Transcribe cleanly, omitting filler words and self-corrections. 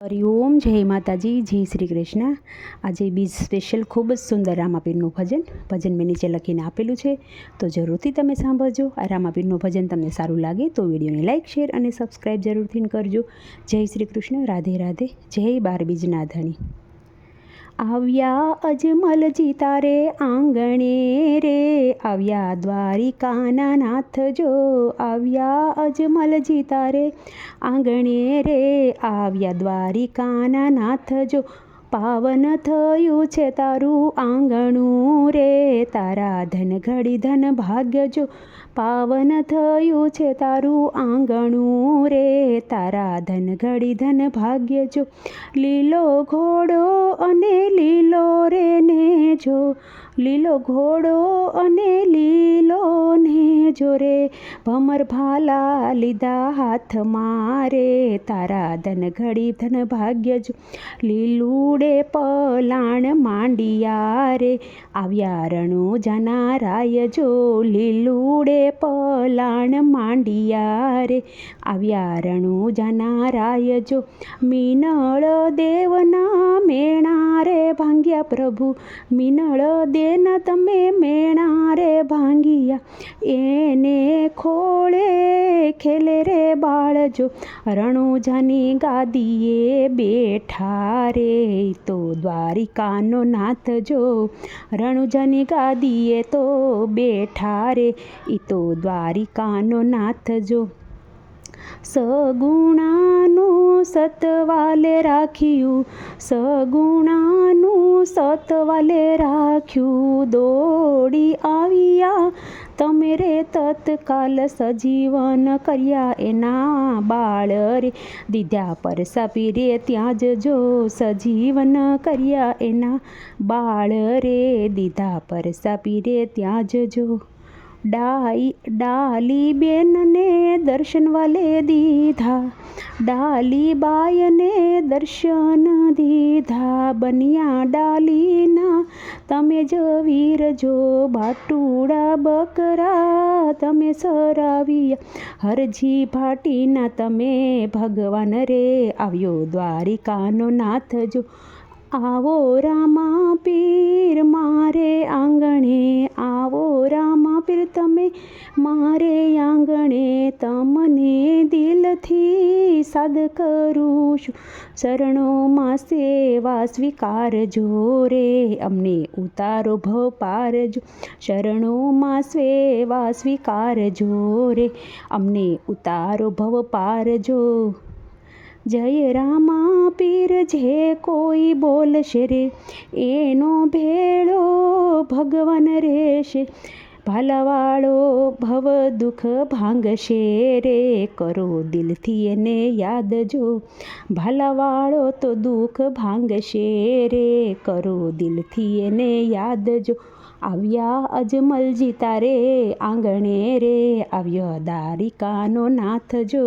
હરિઓમ, જય માતાજી, જય શ્રી કૃષ્ણ। આજે બીજ સ્પેશિયલ ખૂબ જ સુંદર રામાપીરનું ભજન મેં નીચે લખીને આપેલું છે, તો જરૂરથી તમે સાંભળજો। આ રામાપીરનું ભજન તમને સારું લાગે તો વિડીયોને લાઇક, શેર અને સબસ્ક્રાઈબ જરૂરથી કરજો। જય શ્રી કૃષ્ણ, રાધે રાધે, જય બાર બીજના ધણી। આવ્યા અજમલજી તારે આંગણે રે, આવ્યા દ્વારિકાના નાથ જો, આવ્યા અજમલજી તારે આંગણે રે, આવ્યા દ્વારિકાના નાથ જો। પાવન થયું છે તારું આંગણું રે, તારા ધન ઘડી ધન ભાગ્ય જો। પાવન થયું છે તારું આંગણું રે, તારા ધન ઘડી ધન ભાગ્ય જો। લીલો ઘોડો અને લીલો રે ને જો, લીલો ઘોડો અને લીલો ને જો રે, ભમર ભાલા લીધા હાથમાં રે, તારા ધન ઘડી ધન ભાગ્ય જો। લીલુડે પલાણ માંડિયા રે, આવ્યા રણુજાના રાય જો, લીલુડે પલાણ માંડિયા રે, આવ્યા રણુજાના રાય જો। મિનળ દેવના મેણા રે ભાંગ્યા પ્રભુ, મિનળ દેના તમે મેણા રે ભાંગ્યા, એને ખોળે ખેલે રે બાળ જો, રણુજાની ગાદીએ બેઠા રે, તો દ્વારિકાનો નાથ જો, રણુજાની ગાદીએ તો બેઠા રે, ઈ તો દ્વારિકાનો નાથ જો। સગુણાનું સતવાલે રાખ્યું, સગુણાનું સતવાલે રાખ્યું, દોડી આવ્યા તમે રે તત્કાલ, સજીવન કર્યા એના બાળ રે, દીધા પરસા પીરે ત્યાં જ જો, સજીવન કર્યા એના બાળ રે, દીધા પરસા પીરે ત્યાં જ જો। ડાલી બેનને દર્શન વાલે દીધા, ડાલી બાયને દર્શન દીધા, બન્યા ડાલીના તમે જ વીર જો, બાટુડા બકરા તમે સરાવ્યા, હરજી ભાટીના તમે ભગવાન રે, આવ્યો દ્વારિકાનો નાથ જો। આવો રામાપીર મારે આંગણે, આવો રામાપીર તમે મારે આંગણે, તમને દિલથી સાદ કરું છું, શરણોમાં સેવા સ્વીકારજો રે, અમને ઉતારો ભવ પાર જો, શરણોમાં સેવા સ્વીકારજો રે, અમને ઉતારો ભવ પાર જો। જય રામાપીર જે કોઈ બોલશે રે, એનો ભેળો ભગવાન રહેશે, ભાલાવાળો ભવ દુઃખ ભાંગશે રે, કરો દિલથી એને યાદ જો, ભાલાવાળો તો દુઃખ ભાંગશે રે, કરો દિલથી એને યાદ જો। આવ્યા અજમલજી તારે આંગણે રે, આવ્યો દ્વારિકાનો નાથ જો।